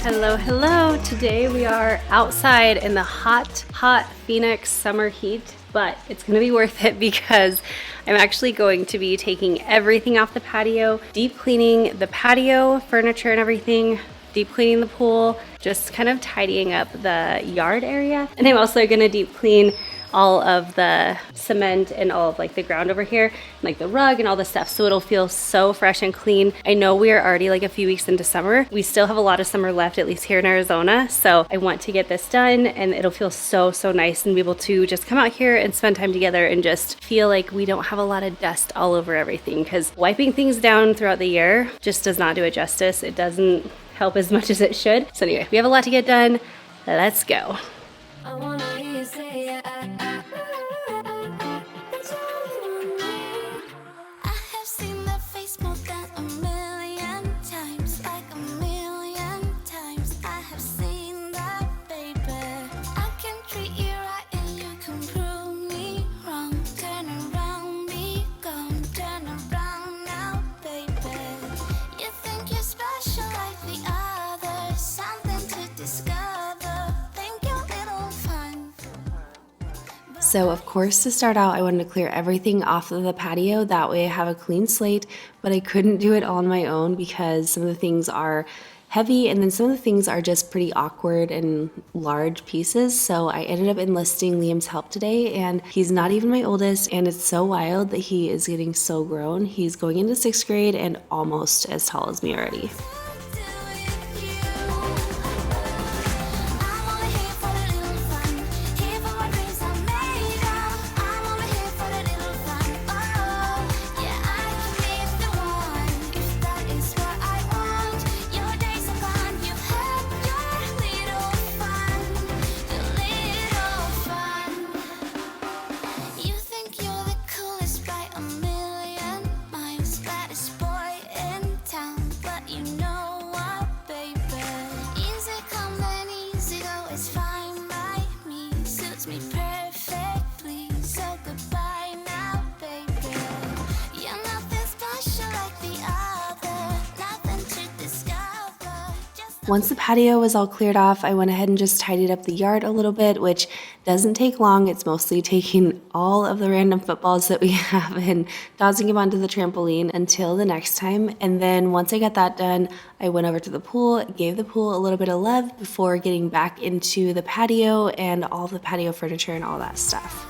Hello, hello. Today we are outside in the hot Phoenix summer heat, but it's gonna be worth it because I'm actually going to be taking everything off the patio, deep cleaning the patio, furniture and everything, deep cleaning the pool, just kind of tidying up the yard area. And I'm also gonna deep clean all of the cement and all of like the ground over here, like the rug and all the stuff, so it'll feel so fresh and clean. I know we are already like a few weeks into summer. We still have a lot of summer left, at least here in Arizona, so I want to get this done and it'll feel so nice and be able to just come out here and spend time together and just feel like we don't have a lot of dust all over everything, because wiping things down throughout the year just does not do it justice. It doesn't help as much as it should. So anyway, we have a lot to get done. Let's go. I wanna hear you say it. So of course, to start out, I wanted to clear everything off of the patio. That way I have a clean slate, but I couldn't do it all on my own because some of the things are heavy and then some of the things are just pretty awkward and large pieces. So I ended up enlisting Liam's help today, and he's not even my oldest, and it's so wild that he is getting so grown. He's going into 6th grade and almost as tall as me already. Once the patio was all cleared off, I went ahead and just tidied up the yard a little bit, which doesn't take long. It's mostly taking all of the random footballs that we have and tossing them onto the trampoline until the next time. And then once I got that done, I went over to the pool, gave the pool a little bit of love before getting back into the patio and all the patio furniture and all that stuff.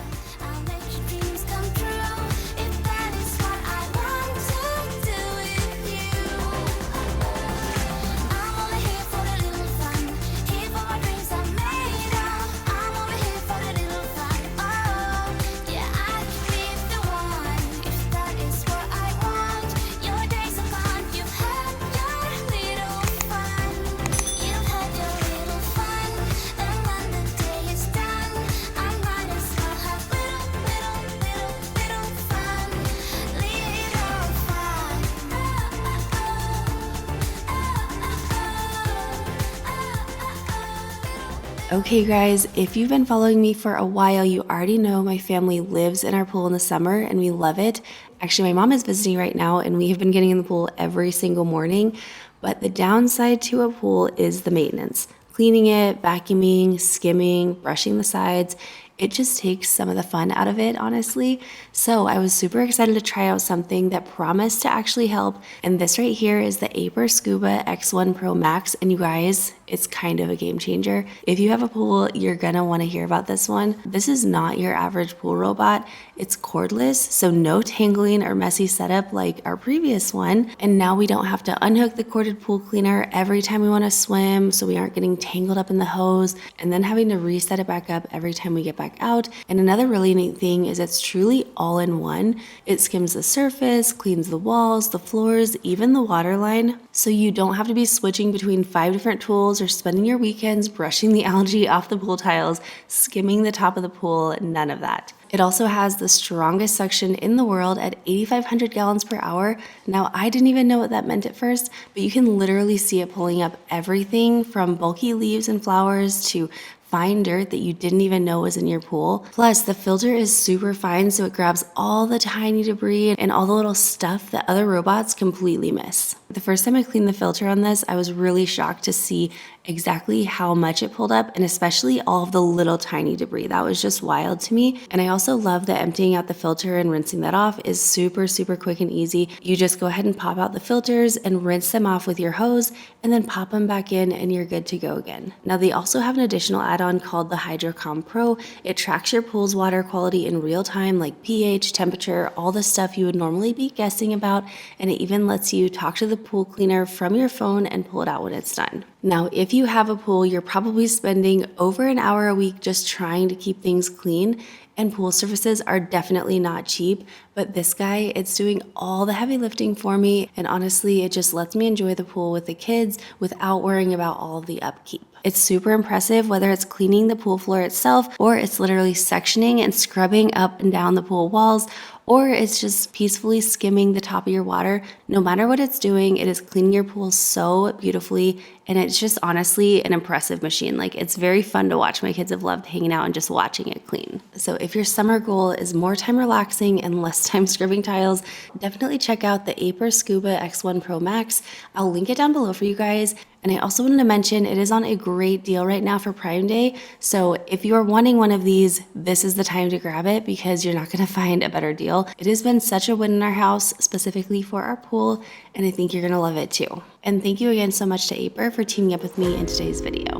Okay guys, if you've been following me for a while, you already know my family lives in our pool in the summer and we love it. Actually, my mom is visiting right now and we have been getting in the pool every single morning. But the downside to a pool is the maintenance. Cleaning it, vacuuming, skimming, brushing the sides. It just takes some of the fun out of it, honestly. So I was super excited to try out something that promised to actually help. And this right here is the Aiper Scuba X1 Pro Max. And you guys, it's kind of a game changer. If you have a pool, you're gonna wanna hear about this one. This is not your average pool robot. It's cordless, so no tangling or messy setup like our previous one. And now we don't have to unhook the corded pool cleaner every time we wanna swim, so we aren't getting tangled up in the hose and then having to reset it back up every time we get back out. And another really neat thing is it's truly all in one. It skims the surface, cleans the walls, the floors, even the water line. So you don't have to be switching between 5 different tools pools or spending your weekends brushing the algae off the pool tiles, skimming the top of the pool, none of that. It also has the strongest suction in the world at 8,500 gallons per hour. Now, I didn't even know what that meant at first, but you can literally see it pulling up everything from bulky leaves and flowers to fine dirt that you didn't even know was in your pool. Plus, the filter is super fine, so it grabs all the tiny debris and all the little stuff that other robots completely miss. The first time I cleaned the filter on this, I was really shocked to see exactly how much it pulled up, and especially all of the little tiny debris. That was just wild to me. And I also love that emptying out the filter and rinsing that off is super, super quick and easy. You just go ahead and pop out the filters and rinse them off with your hose, and then pop them back in and you're good to go again. Now, they also have an additional add-on called the HydroCom Pro. It tracks your pool's water quality in real time, like pH, temperature, all the stuff you would normally be guessing about, and it even lets you talk to the pool cleaner from your phone and pull it out when it's done. Now, if you have a pool, you're probably spending over an hour a week just trying to keep things clean, and pool services are definitely not cheap, but this guy, it's doing all the heavy lifting for me, and honestly, it just lets me enjoy the pool with the kids without worrying about all of the upkeep. It's super impressive, whether it's cleaning the pool floor itself, or it's literally sectioning and scrubbing up and down the pool walls, or it's just peacefully skimming the top of your water. No matter what it's doing, it is cleaning your pool so beautifully, and it's just honestly an impressive machine. Like, it's very fun to watch. My kids have loved hanging out and just watching it clean. So if your summer goal is more time relaxing and less time scrubbing tiles, definitely check out the Aiper Scuba X1 Pro Max. I'll link it down below for you guys. And I also wanted to mention it is on a great deal right now for Prime Day. So if you're wanting one of these, this is the time to grab it because you're not going to find a better deal. It has been such a win in our house, specifically for our pool, and I think you're going to love it too. And thank you again so much to Aiper for teaming up with me in today's video.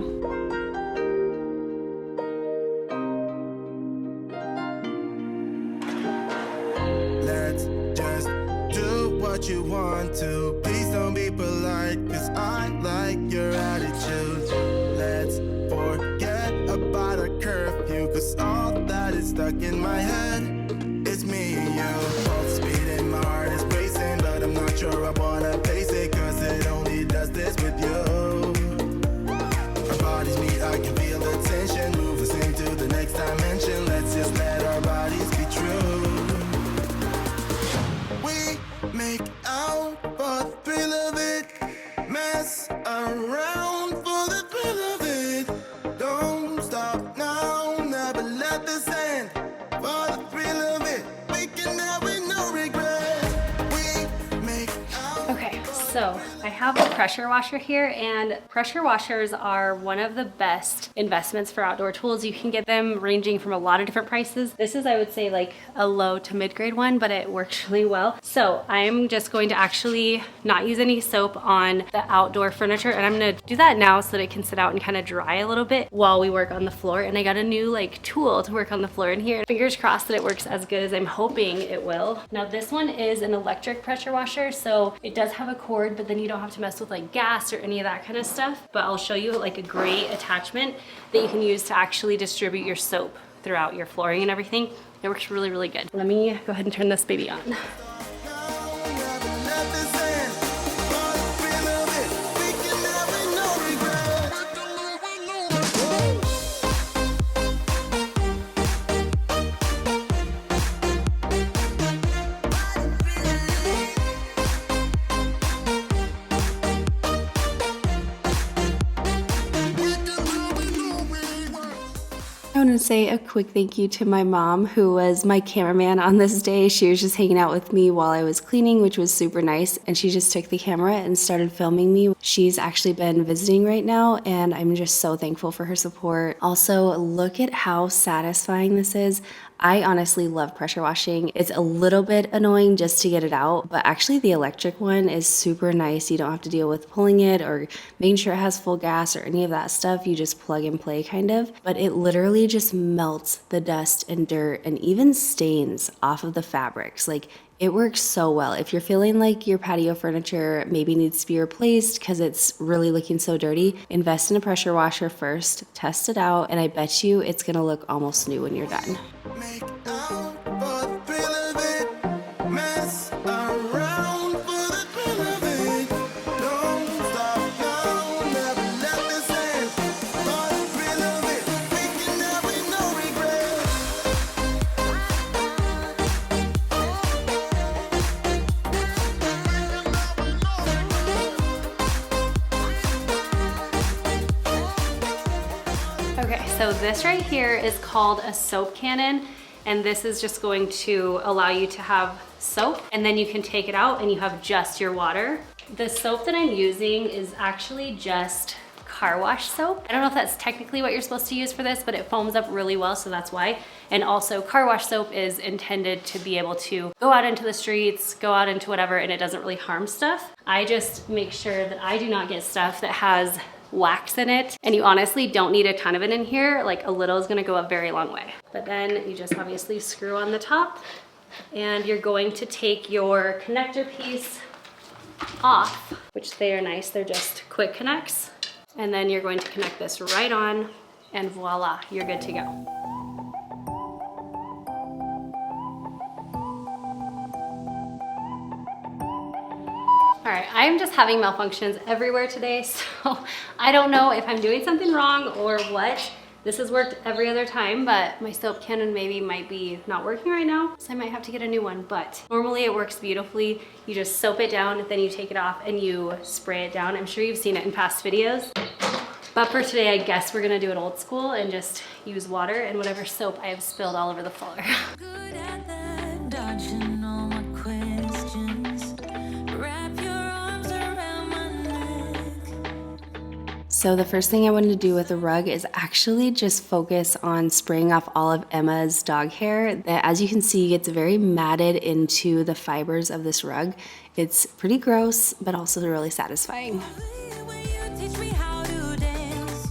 Let's just do what you want to. Please don't be polite, cause I like your attitude. Let's forget about a curfew, cause all that is stuck in my head is me and you. Both speeding, my heart is racing, but I'm not sure I wanna pace it, cause it only does this with you. Our bodies meet, I can feel the tension, move us into the next dimension. Let's just let our bodies be true. We make out for the thrill of it, mess around for the thrill of it. Don't stop now, never let this end. For the thrill of it, we can have it, no regret. We make out. Okay, so I have a pressure washer here, and pressure washers are one of the best investments for outdoor tools. You can get them ranging from a lot of different prices. This is, I would say, like a low to mid-grade one, but it works really well. So I'm just going to actually not use any soap on the outdoor furniture, and I'm gonna do that now so that it can sit out and kind of dry a little bit while we work on the floor. And I got a new like tool to work on the floor in here. Fingers crossed that it works as good as I'm hoping it will. Now this one is an electric pressure washer, so it does have a cord, but then you don't have to mess with like gas or any of that kind of stuff. But I'll show you like a great attachment that you can use to actually distribute your soap throughout your flooring and everything. It works really, really good. Let me go ahead and turn this baby on. I want to say a quick thank you to my mom, who was my cameraman on this day. She was just hanging out with me while I was cleaning, which was super nice. And she just took the camera and started filming me. She's actually been visiting right now, and I'm just so thankful for her support. Also, look at how satisfying this is. I honestly love pressure washing. It's a little bit annoying just to get it out, but actually the electric one is super nice. You don't have to deal with pulling it or making sure it has full gas or any of that stuff. You just plug and play kind of, but it literally just melts the dust and dirt and even stains off of the fabrics. Like, it works so well. If you're feeling like your patio furniture maybe needs to be replaced because it's really looking so dirty, invest in a pressure washer first, test it out, and I bet you it's gonna look almost new when you're done. Make out for the thrill of it, mess around for the thrill of it. Don't stop now, never let this Okay, so this right here is called a soap cannon, and this is just going to allow you to have soap, and then you can take it out and you have just your water. The soap that I'm using is actually just car wash soap. I don't know if that's technically what you're supposed to use for this, but it foams up really well, so that's why. And also car wash soap is intended to be able to go out into the streets, go out into whatever, and it doesn't really harm stuff. I just make sure that I do not get stuff that has wax in it, and you honestly don't need a ton of it in here. Like a little is gonna go a very long way. But then you just obviously screw on the top, and you're going to take your connector piece off, which they are nice, they're just quick connects. And then you're going to connect this right on, and voila, you're good to go. All right, I'm just having malfunctions everywhere today, so I don't know if I'm doing something wrong or what. This has worked every other time, but my soap cannon might be not working right now, so I might have to get a new one, but normally it works beautifully. You just soap it down, then you take it off and you spray it down. I'm sure you've seen it in past videos. But for today, I guess we're gonna do it old school and just use water and whatever soap I have spilled all over the floor. Good at that, dodging all my questions. Wrap your arms around my neck. So the first thing I wanted to do with the rug is actually just focus on spraying off all of Emma's dog hair that, as you can see, gets very matted into the fibers of this rug. It's pretty gross, but also really satisfying. Will you teach me how to dance?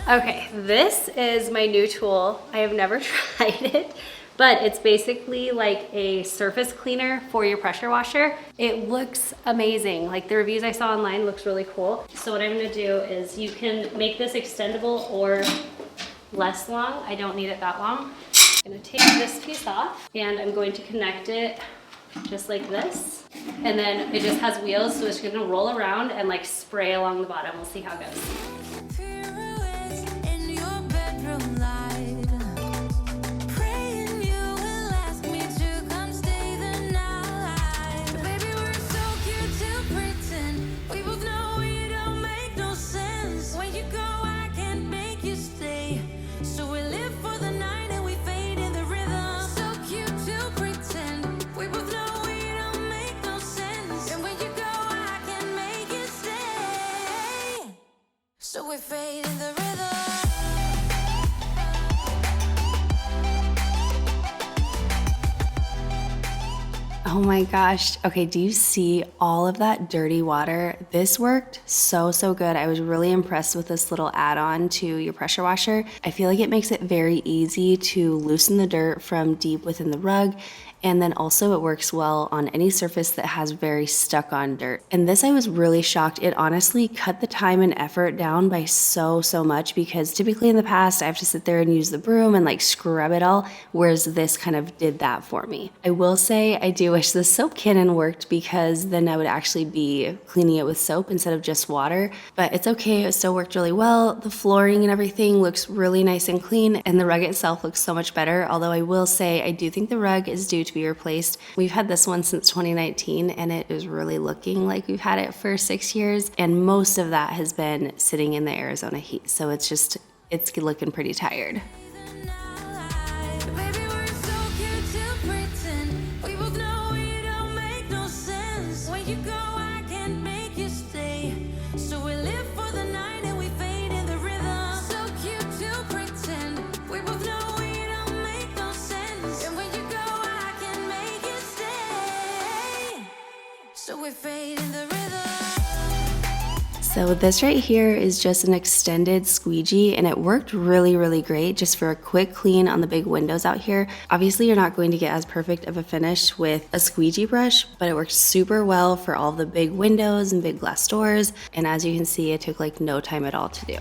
Okay, this is my new tool. I have never tried it, but it's basically like a surface cleaner for your pressure washer. It looks amazing. Like the reviews I saw online looks really cool. So what I'm gonna do is you can make this extendable or less long. I don't need it that long. I'm gonna take this piece off and I'm going to connect it just like this. And then it just has wheels, so it's gonna roll around and like spray along the bottom. We'll see how it goes. Pirouettes in your bedroom light. Praying you will ask me to come stay the night. Baby, we're so cute to pretend. We both know it don't make no sense. When you go, I can't make you stay. So we live for the night and we fade in the rhythm. So cute to pretend. We both know it don't make no sense. And when you go, I can't make you stay. So we fade in the rhythm. Oh my gosh. Okay, do you see all of that dirty water? This worked so good. I was really impressed with this little add-on to your pressure washer. I feel like it makes it very easy to loosen the dirt from deep within the rug. And then also it works well on any surface that has very stuck on dirt. And this, I was really shocked. It honestly cut the time and effort down by so much, because typically in the past I have to sit there and use the broom and like scrub it all, whereas this kind of did that for me. I will say I do wish the soap cannon worked, because then I would actually be cleaning it with soap instead of just water, but it's okay. It still worked really well. The flooring and everything looks really nice and clean, and the rug itself looks so much better. Although I will say I do think the rug is due to be replaced. We've had this one since 2019 and it is really looking like we've had it for 6 years, and most of that has been sitting in the Arizona heat, so it's looking pretty tired. Baby, we're so cute to pretend. We both know it don't make no sense. When you go, I can't make you stay. So we live for the night and we fade in the rhythm. So cute to pretend. We both know it don't make no sense. And when you go, I can't make you stay. So we fade in the rhythm. So this right here is just an extended squeegee, and it worked really great just for a quick clean on the big windows out here. Obviously you're not going to get as perfect of a finish with a squeegee brush, but it works super well for all the big windows and big glass doors. And as you can see, it took like no time at all to do.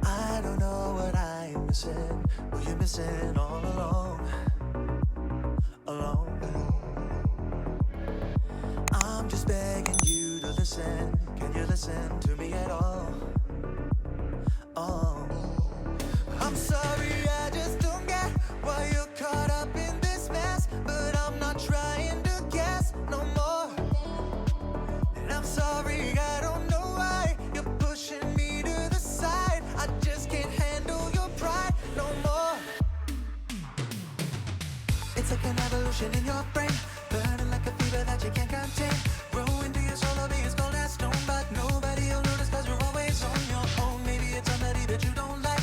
I don't know what I am missing, what you're missing all along. I'm just begging you to listen. Can you listen to me at all? Oh, I'm sorry, I just don't get why you're caught up in this mess, but I'm not trying to guess no more. And I'm sorry, I don't It's like an evolution in your brain, burning like a fever that you can't contain. Growing through your soul, of being cold as stone, but nobody will notice 'cause you're always on your own. Maybe it's somebody that you don't like,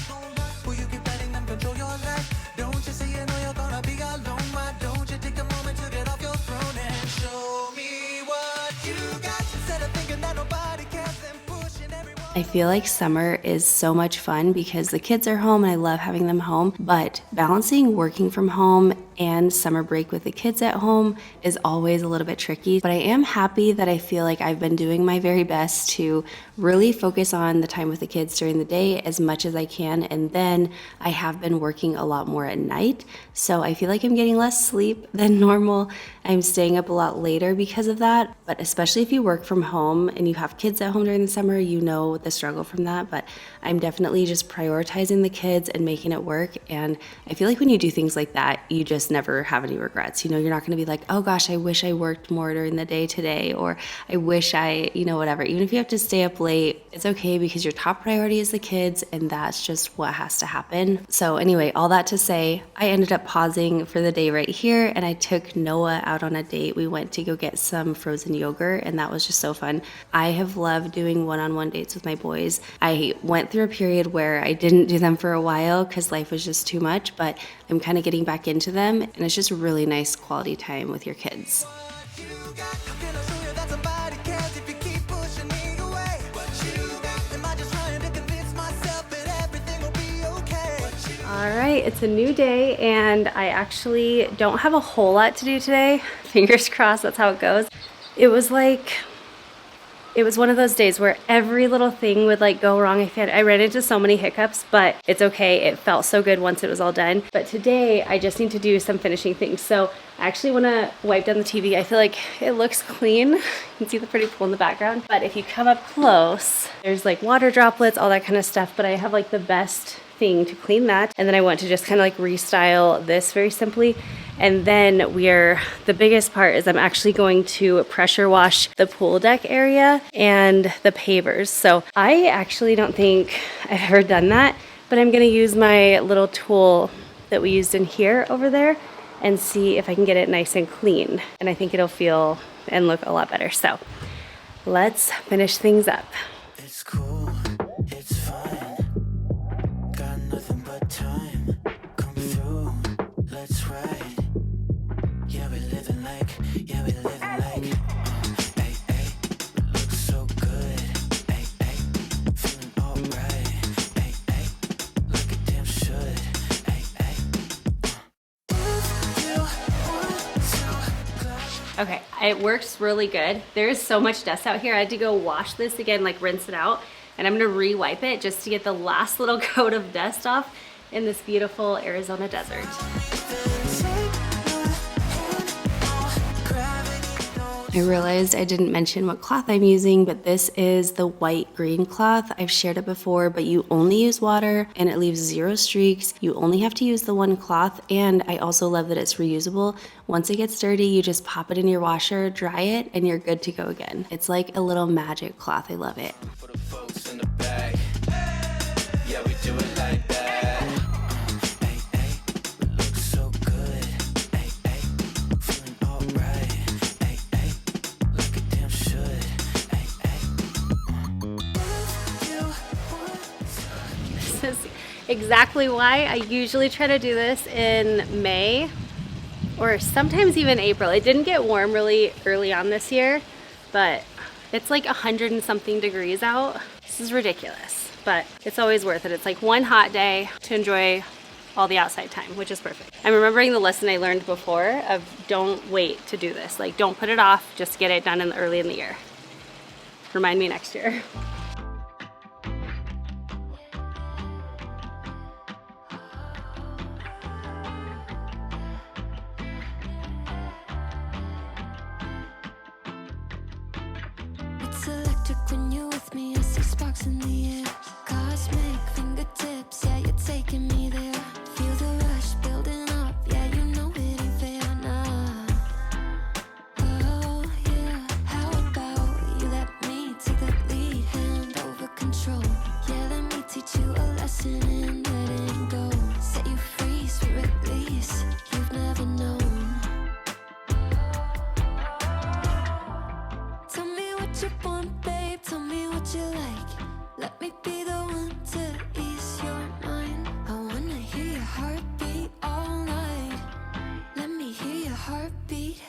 who you keep letting them control your life. Don't you see you know you're gonna be alone? Why don't you take a moment to get off your throne and show me what you got instead of thinking that nobody cares and pushing everyone. I feel like summer is so much fun because the kids are home and I love having them home, but balancing working from home and summer break with the kids at home is always a little bit tricky. But I am happy that I feel like I've been doing my very best to really focus on the time with the kids during the day as much as I can, and then I have been working a lot more at night. So I feel like I'm getting less sleep than normal. I'm staying up a lot later because of that, but especially if you work from home and you have kids at home during the summer, you know the struggle from that. But I'm definitely just prioritizing the kids and making it work. And I feel like when you do things like that, you just never have any regrets. You know, you're not going to be like, oh gosh, I wish I worked more during the day today, or I wish I, whatever. Even if you have to stay up late, it's okay because your top priority is the kids, and that's just what has to happen. So anyway, all that to say, I ended up pausing for the day right here, and I took Noah out on a date. We went to go get some frozen yogurt, and that was just so fun. I have loved doing one-on-one dates with my boys. I went through a period where I didn't do them for a while because life was just too much, but I'm kind of getting back into them, and it's just really nice quality time with your kids. All right, it's a new day and I actually don't have a whole lot to do today. Fingers crossed, that's how it goes. It was one of those days where every little thing would like go wrong. I ran into so many hiccups, but it's okay. It felt so good once it was all done. But today I just need to do some finishing things. So I actually want to wipe down the TV. I feel like it looks clean. You can see the pretty pool in the background. But if you come up close, there's like water droplets, all that kind of stuff. But I have like the best thing to clean that. And then I want to just kind of like restyle this very simply. And then the biggest part is I'm actually going to pressure wash the pool deck area and the pavers. So I actually don't think I've ever done that, but I'm gonna use my little tool that we used in here over there and see if I can get it nice and clean. And I think it'll feel and look a lot better. So let's finish things up. It's cool, it's fine. Got nothing but time. Come through, let's ride. Yeah, we living like, hey, hey, looks so good. Hey, hey, feeling alright. Hey, hey, like a damn should. Hey, hey. If you want to. Okay, it works really good. There's so much dust out here. I had to go wash this again, like rinse it out. And I'm gonna re-wipe it just to get the last little coat of dust off in this beautiful Arizona desert. I realized I didn't mention what cloth I'm using, but this is the white green cloth. I've shared it before, but you only use water and it leaves 0 streaks. You only have to use the one cloth, and I also love that it's reusable. Once it gets dirty, you just pop it in your washer, dry it, and you're good to go again. It's like a little magic cloth. I love it. For the folks in the back. Yeah, we do it like that. Hey, hey, looks so good. Hey, hey, feeling alright. Hey, hey, like a damn should. Hey, hey. This is exactly why I usually try to do this in May or sometimes even April. It didn't get warm really early on this year, but it's like 100 and something degrees out. This is ridiculous, but it's always worth it. It's like one hot day to enjoy all the outside time, which is perfect. I'm remembering the lesson I learned before of don't wait to do this. Like, don't put it off, just get it done early in the year. Remind me next year. It's electric when you're with me. I see sparks in the air. Cosmic fingertips, yeah, you're taking me there. Feel the rush building up, yeah, you know it ain't fair, nah. Oh, yeah, how about you let me take the lead, hand over control. Yeah, let me teach you a lesson in letting go. Set you free, sweet release, you've never known. me be the one to ease your mind. I wanna hear your heartbeat all night. Let me hear your heartbeat.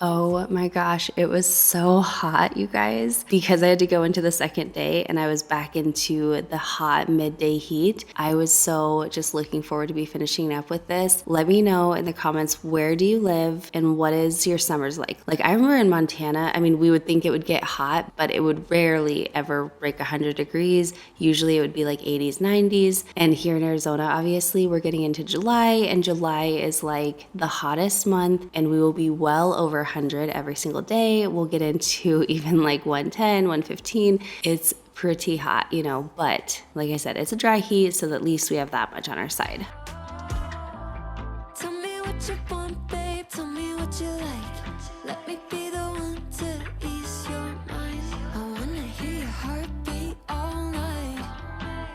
Oh my gosh, it was so hot, you guys, because I had to go into the second day and I was back into the hot midday heat. I was so just looking forward to be finishing up with this. Let me know in the comments, where do you live and what is your summers like? Like, I remember in Montana, I mean, we would think it would get hot, but it would rarely ever break 100 degrees. Usually it would be like 80s, 90s. And here in Arizona, obviously, we're getting into July, and July is like the hottest month, and we will be well over 100 every single day. We'll get into even like 110, 115. It's pretty hot, you know, but like I said, it's a dry heat, so at least we have that much on our side. Tell me what you want, babe. Tell me what you like. Let me be the one to ease your mind. I wanna hear your heartbeat all night.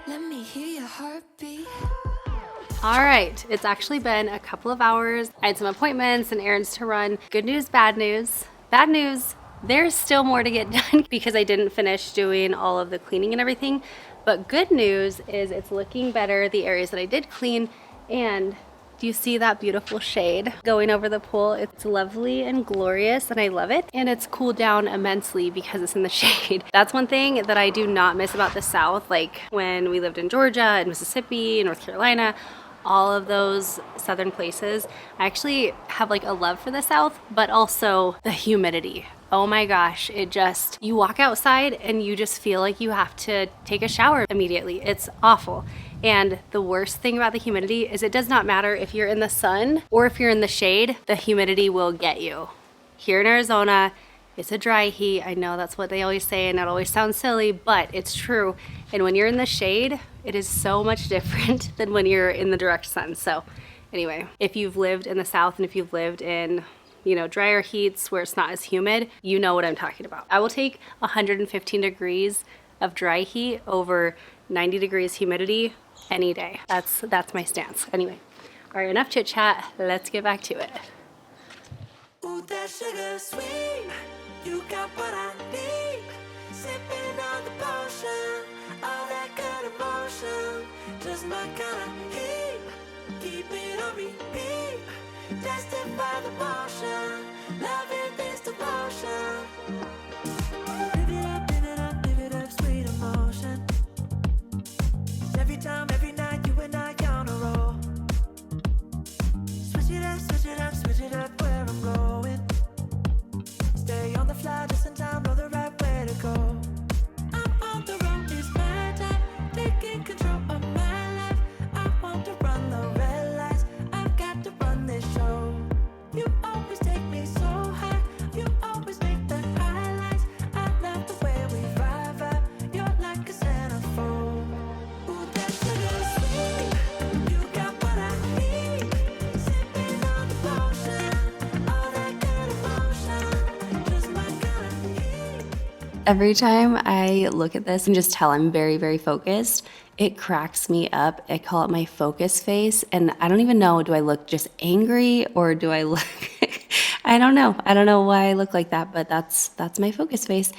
Let me hear your heartbeat. All right, it's actually been a couple of hours. I had some appointments and errands to run. Good news, bad news. Bad news, there's still more to get done because I didn't finish doing all of the cleaning and everything. But good news is it's looking better, the areas that I did clean. And do you see that beautiful shade going over the pool? It's lovely and glorious and I love it. And it's cooled down immensely because it's in the shade. That's one thing that I do not miss about the South. Like when we lived in Georgia and Mississippi and North Carolina, all of those southern places, I actually have like a love for the South, but also the humidity. Oh my gosh, it just, you walk outside and you just feel like you have to take a shower immediately. It's awful. And the worst thing about the humidity is it does not matter if you're in the sun or if you're in the shade, the humidity will get you. Here in Arizona, it's a dry heat. I know that's what they always say and it always sounds silly, but it's true. And when you're in the shade, it is so much different than when you're in the direct sun. So anyway, if you've lived in the South and if you've lived in, you know, drier heats where it's not as humid, you know what I'm talking about. I will take 115 degrees of dry heat over 90 degrees humidity any day. That's my stance. Anyway, all right, enough chit chat. Let's get back to it. Ooh, that sugar sweet. You got what I need. Sipping on the potion. All that good emotion. Just my kind of heat. Keep it on repeat. Tested by the motion. Loving this devotion. Live it up, live it up, live it up, sweet emotion. Every time, every night, you and I on a roll. Switch it up, switch it up, switch it up where I'm going. Stay on the fly, just in time, know the right way to go. I'm on the road, it's my time, taking control of my life. I want to run the red lights, I've got to run this show. You always take me so high, you always make the highlights. I love the way we vibe, you're like a centerfold. Ooh, that sugar sweet, you got what I need. Sipping on the potion, all that good emotion, just my kind of heat. Every time I look at this and just tell I'm very, very focused, it cracks me up. I call it my focus face. And I don't even know, do I look just angry or do I look, I don't know. I don't know why I look like that, but that's my focus face.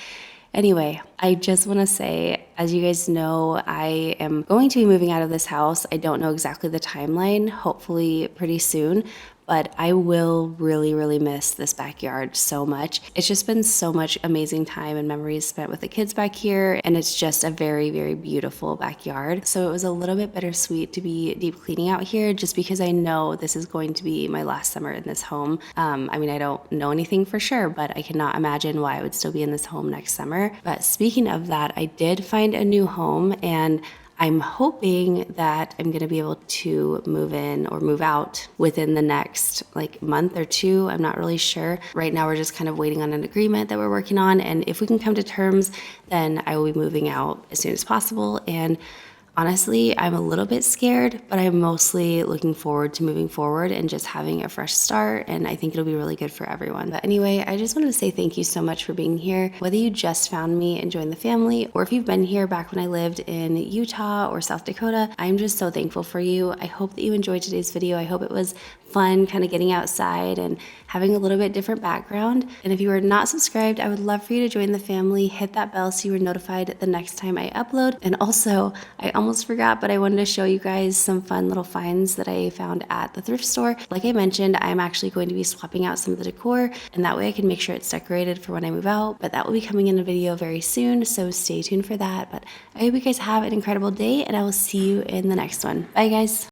Anyway, I just want to say, as you guys know, I am going to be moving out of this house. I don't know exactly the timeline, hopefully pretty soon, but I will really, really miss this backyard so much. It's just been so much amazing time and memories spent with the kids back here, and it's just a very, very beautiful backyard. So it was a little bit bittersweet to be deep cleaning out here just because I know this is going to be my last summer in this home. I mean, I don't know anything for sure, but I cannot imagine why I would still be in this home next summer. But speaking of that, I did find a new home, and I'm hoping that I'm going to be able to move in or move out within the next like month or two. I'm not really sure. Right now, we're just kind of waiting on an agreement that we're working on. And if we can come to terms, then I will be moving out as soon as possible. And Honestly, I'm a little bit scared, but I'm mostly looking forward to moving forward and just having a fresh start. And I think it'll be really good for everyone. But anyway, I just wanted to say thank you so much for being here. Whether you just found me and joined the family, or if you've been here back when I lived in Utah or South Dakota, I'm just so thankful for you. I hope that you enjoyed today's video. I hope it was fun kind of getting outside and having a little bit different background. And if you are not subscribed, I would love for you to join the family. Hit that bell so you are notified the next time I upload. And also, I almost forgot, but I wanted to show you guys some fun little finds that I found at the thrift store. Like I mentioned, I'm actually going to be swapping out some of the decor, and that way I can make sure it's decorated for when I move out. But that will be coming in a video very soon, so stay tuned for that. But I hope you guys have an incredible day, and I will see you in the next one. Bye, guys.